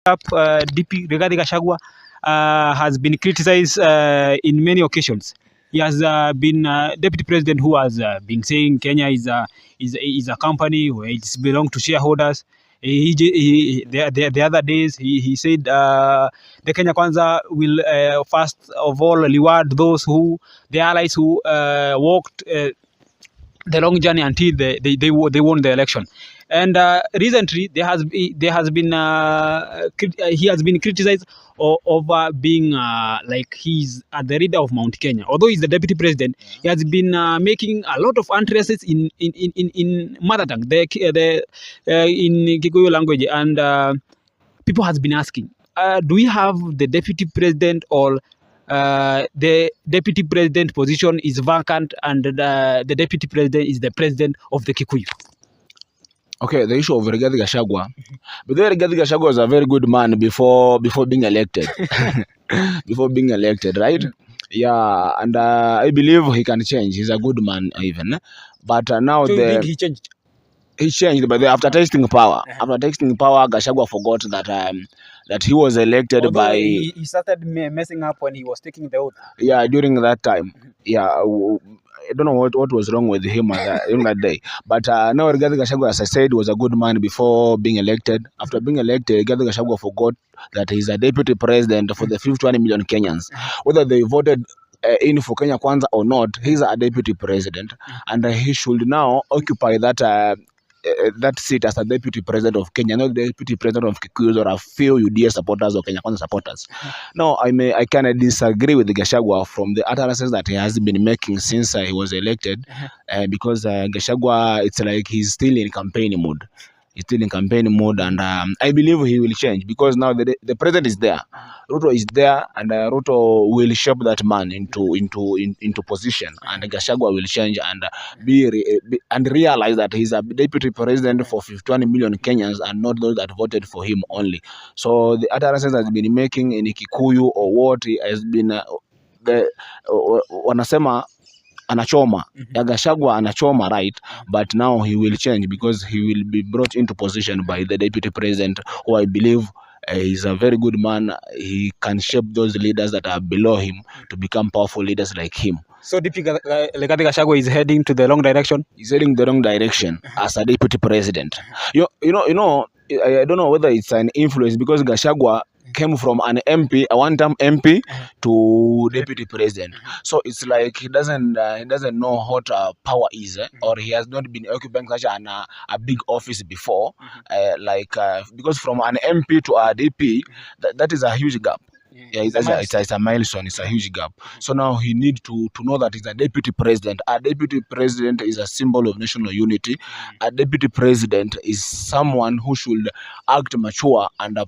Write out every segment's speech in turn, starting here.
DP Gachagua has been criticized in many occasions. He has been deputy president who has been saying Kenya is a company where it belongs to shareholders. The other days he said the Kenya Kwanza will first of all reward those the allies who walked the long journey until they won the election. And recently there has been he has been criticized over being like he's the leader of Mount Kenya. Although he's the deputy president, he has been making a lot of entrances in mother tongue, in Kikuyu language, and people has been asking, do we have the deputy president, or the deputy president position is vacant and the deputy president is the president of the Kikuyu? Okay, the issue of Rigathi Gachagua. But Rigathi Gachagua was a very good man before being elected. Before being elected, right? Yeah, and I believe he can change. He's a good man even. But now so you think he changed? He changed, but after tasting power, Gachagua forgot that he was elected. Although by he started messing up when he was taking the oath. Yeah, during that time. Yeah, I don't know what was wrong with him during that day. But now Rigathi Gachagua, as I said, was a good man before being elected. After being elected, Rigathi Gachagua forgot that he's a deputy president for the 50 million Kenyans. Whether they voted in for Kenya Kwanza or not, he's a deputy president, and he should now occupy that seat as a deputy president of Kenya, not the deputy president of Kikuyu or a few UDA supporters or Kenya Kwanza supporters. Now, I kind disagree with Gachagua from the utterances that he has been making since he was elected, because Gachagua, it's like he's still in campaign mode. He's still in campaign mode, and I believe he will change because now the president is there. Ruto is there, and Ruto will shape that man into position, and Gachagua will change and and realize that he's a deputy president for 51 million Kenyans and not those that voted for him only. So the utterances has been making in Kikuyu or what he has been wanasema anachoma. Gachagua anachoma, right? But now he will change because he will be brought into position by the deputy president, who I believe is a very good man. He can shape those leaders that are below him to become powerful leaders like him. So Dp Gachagua is heading to the wrong direction? He's heading the wrong direction as a deputy president. You know, I don't know whether it's an influence because Gachagua came from an MP, a one-term MP, to deputy president. So it's like he doesn't know what power is, or he has not been occupying such a big office before. Because from an MP to a DP, that is a huge gap. Yeah, it's a milestone. It's a huge gap. So now he needs to know that he's a deputy president. A deputy president is a symbol of national unity. A deputy president is someone who should act mature and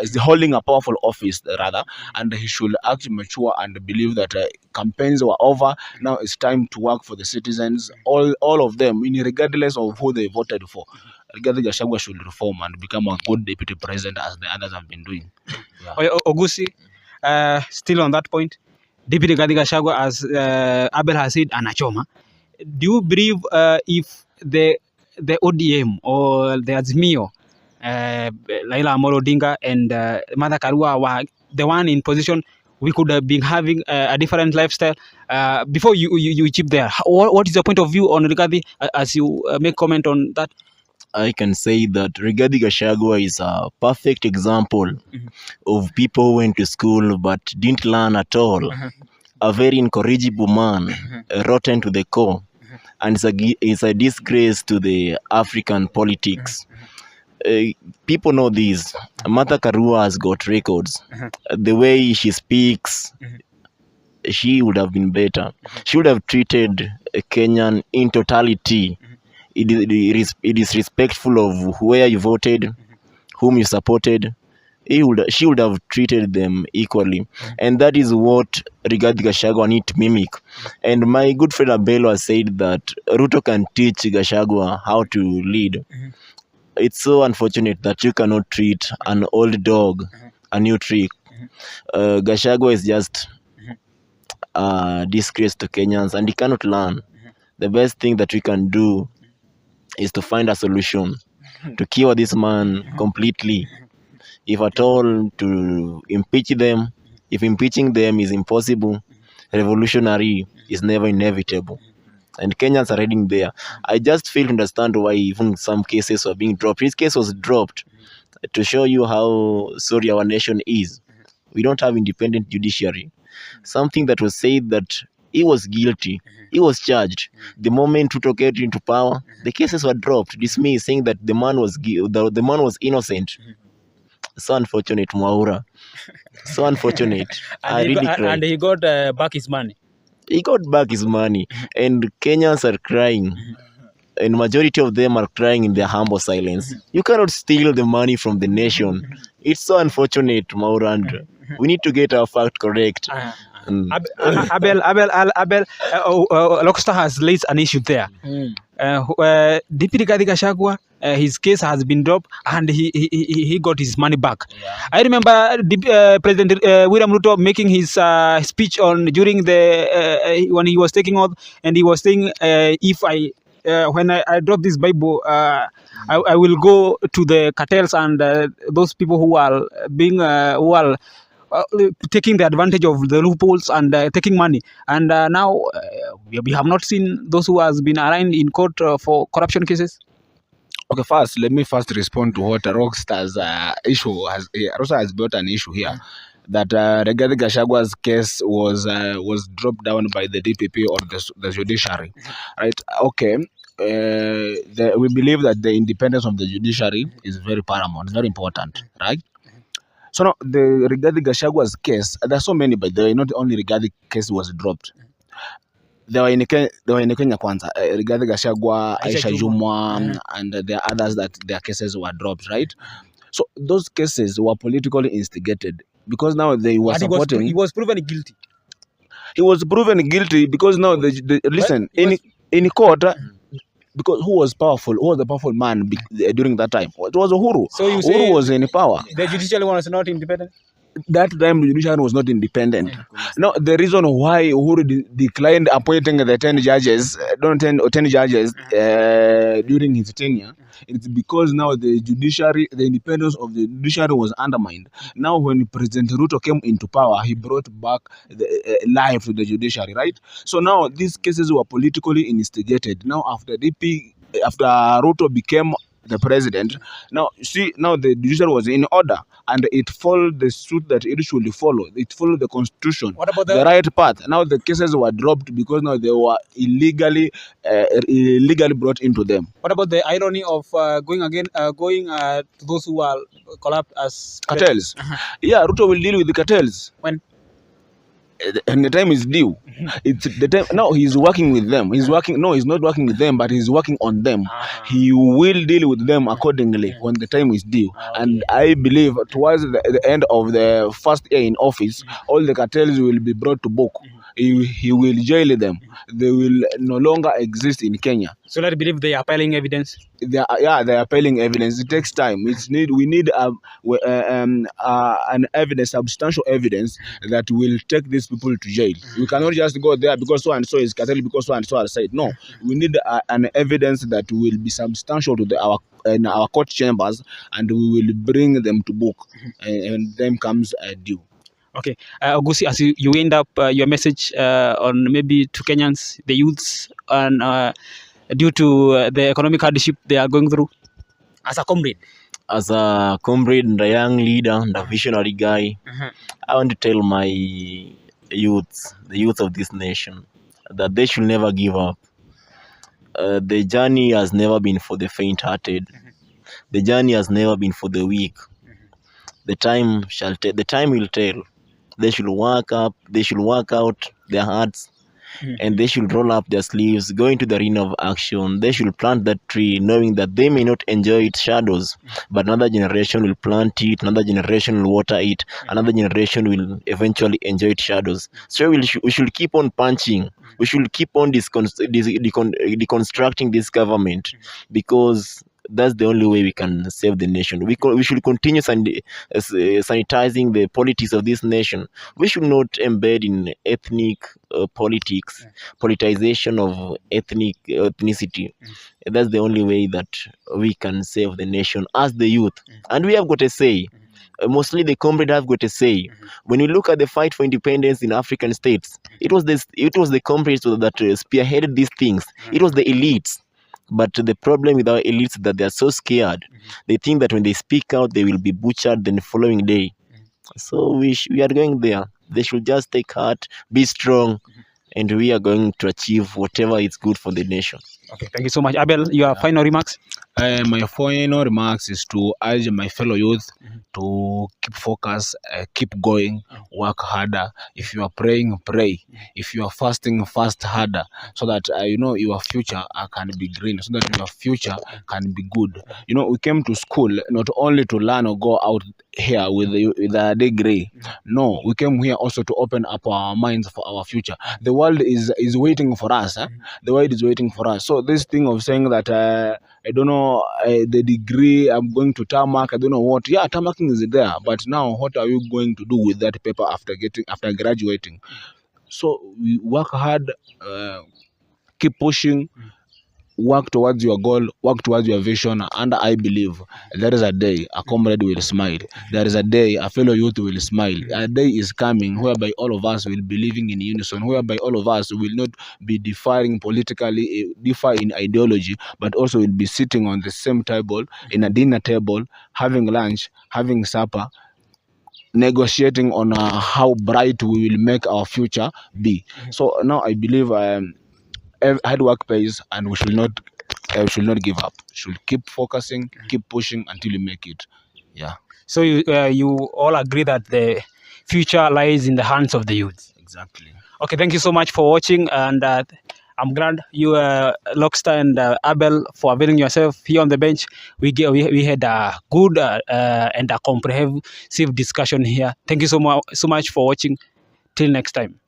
is holding a powerful office rather, and he should act mature and believe that campaigns were over. Now it's time to work for the citizens, all of them, regardless of who they voted for. Rigathi Gachagua should reform and become a good deputy president as the others have been doing. Yeah. Ogusi, still on that point, Deputy Gachagua, as Abel has said, anachoma. Do you believe if the ODM or the Azimio, Laila Amolo Odinga and Martha Karua were the one in position, we could have been having a different lifestyle? Before you chip there, what is your point of view on Rigathi as you make comment on that? I can say that Rigathi Gachagua is a perfect example of people who went to school but didn't learn at all. A very incorrigible man, rotten to the core, and it's a disgrace to the African politics. People know this. Martha Karua has got records. The way she speaks, she would have been better. She would have treated a Kenyan in totality. It is respectful of where you voted, whom you supported. She would have treated them equally. And that is what Rigathi Gachagua need to mimic. And my good friend Abelo has said that Ruto can teach Gachagua how to lead. It's so unfortunate that you cannot treat an old dog a new trick. Gachagua is just a disgrace to Kenyans and he cannot learn. The best thing that we can do is to find a solution to cure this man completely. if at all to impeach them. If impeaching them is impossible, revolutionary is never inevitable. And Kenyans are heading there. I just fail to understand why even some cases were being dropped. This case was dropped to show you how sorry our nation is. We don't have independent judiciary. Something that was said that he was guilty, he was charged. The moment Ruto came into power, the cases were dropped, dismissed, saying that the man was the man was innocent. So unfortunate, Mwaura. So unfortunate. I really cried. And he got back his money. He got back his money, and Kenyans are crying. And majority of them are crying in their humble silence. You cannot steal the money from the nation. It's so unfortunate, Maura, and we need to get our fact correct. Abel, Lockstar has raised an issue there. Dp Gachagua, his case has been dropped and he got his money back. I remember President William Ruto making his speech on during the when he was taking oath, and he was saying, if I when I drop this Bible, I will go to the cartels and those people who are being taking the advantage of the loopholes and taking money. And now we have not seen those who has been arraigned in court for corruption cases. Okay, first, let me respond to what Rockstar's issue has. Rockstar has built an issue here that Rigathi Gachagua's case was dropped down by the DPP or the Judiciary, right? Okay. We believe that the independence of the judiciary is very paramount, very important, right? So now the Rigathi Gachagua's case, there are so many, but not only Rigathi case was dropped. They were in Kenya kwanza. Rigathi Gachagua, Aisha Jumwa, and there are others that their cases were dropped, right? So those cases were politically instigated because now they were supporting. He was proven guilty. He was proven guilty because now listen in court. Because who was powerful? Who was the powerful man during that time? It was Uhuru. So you say Uhuru was in power. The judicial one was not independent? That time the judiciary was not independent. Now the reason why Uhuru declined appointing the 10 judges, 10 judges during his tenure, it's because now the independence of the judiciary was undermined. Now when President Ruto came into power, he brought back the life to the judiciary, right? So now these cases were politically instigated. Now after Ruto became the president, now the judiciary was in order and it followed the suit that it should follow. It followed the constitution, the right path. Now the cases were dropped because now they were illegally brought into them. What about the irony of going to those who are collapsed as cartels? Yeah, Ruto will deal with the cartels. When? And the time is due. It's the time now. He's working with them. He's working. No, he's not working with them, but he's working on them. He will deal with them accordingly when the time is due. And I believe towards the end of the first year in office, all the cartels will be brought to book. He will jail them. They will no longer exist in Kenya. So let's believe they are piling evidence. They are piling evidence. It takes time. We need an evidence, substantial evidence that will take these people to jail. We cannot just go there because so and so is cartel, because so and so are said. No, we need an evidence that will be substantial to our court chambers, and we will bring them to book, and then comes due. Okay, Ogusi, as you end up your message on maybe to Kenyans, the youths, and due to the economic hardship they are going through, as a comrade. As a comrade and a young leader and a visionary guy, I want to tell my youths, the youth of this nation, that they should never give up. The journey has never been for the faint-hearted. The journey has never been for the weak. The time will tell. They should work out their hearts, and they should roll up their sleeves, go into the arena of action. They should plant that tree, knowing that they may not enjoy its shadows, but another generation will plant it, another generation will water it, another generation will eventually enjoy its shadows. So we should keep on punching. We should keep on deconstructing this government, because that's the only way we can save the nation. We should continue sanitizing the politics of this nation. We should not embed in ethnic politics, politicization of ethnicity. That's the only way that we can save the nation as the youth. And we have got a say. mostly the comrade have got to say. When you look at the fight for independence in African states, it was the comrades that spearheaded these things. It was the elites. But the problem with our elites is that they are so scared. They think that when they speak out, they will be butchered the following day. So we are going there. They should just take heart, be strong, and we are going to achieve whatever is good for the nation. Okay, thank you so much. Abel, your final remarks? My final remarks is to urge my fellow youth to keep focus, keep going, work harder. If you are praying, pray. If you are fasting, fast harder, so that your future can be green, so that your future can be good. We came to school not only to learn or go out here with a degree. No, we came here also to open up our minds for our future. The world is waiting for us. The world is waiting for us. So this thing of saying that I don't know the degree I'm going to tarmac, I don't know what. Yeah, tarmacking is there, but now what are you going to do with that paper after graduating? So we work hard, keep pushing, work towards your goal, work towards your vision, and I believe there is a day a comrade will smile. There is a day a fellow youth will smile. A day is coming whereby all of us will be living in unison, whereby all of us will not be differing politically, differ in ideology, but also will be sitting on the same table, in a dinner table, having lunch, having supper, negotiating on how bright we will make our future be. So now I believe hard work pays, and we should not give up. Should keep focusing, keep pushing until you make it. Yeah, So you all agree that the future lies in the hands of the youth. exactly. Okay, thank you so much for watching, and I'm glad you, Lockstar and Abel, for availing yourself here on the bench. We had a good and a comprehensive discussion here. Thank you so much for watching. Till next time.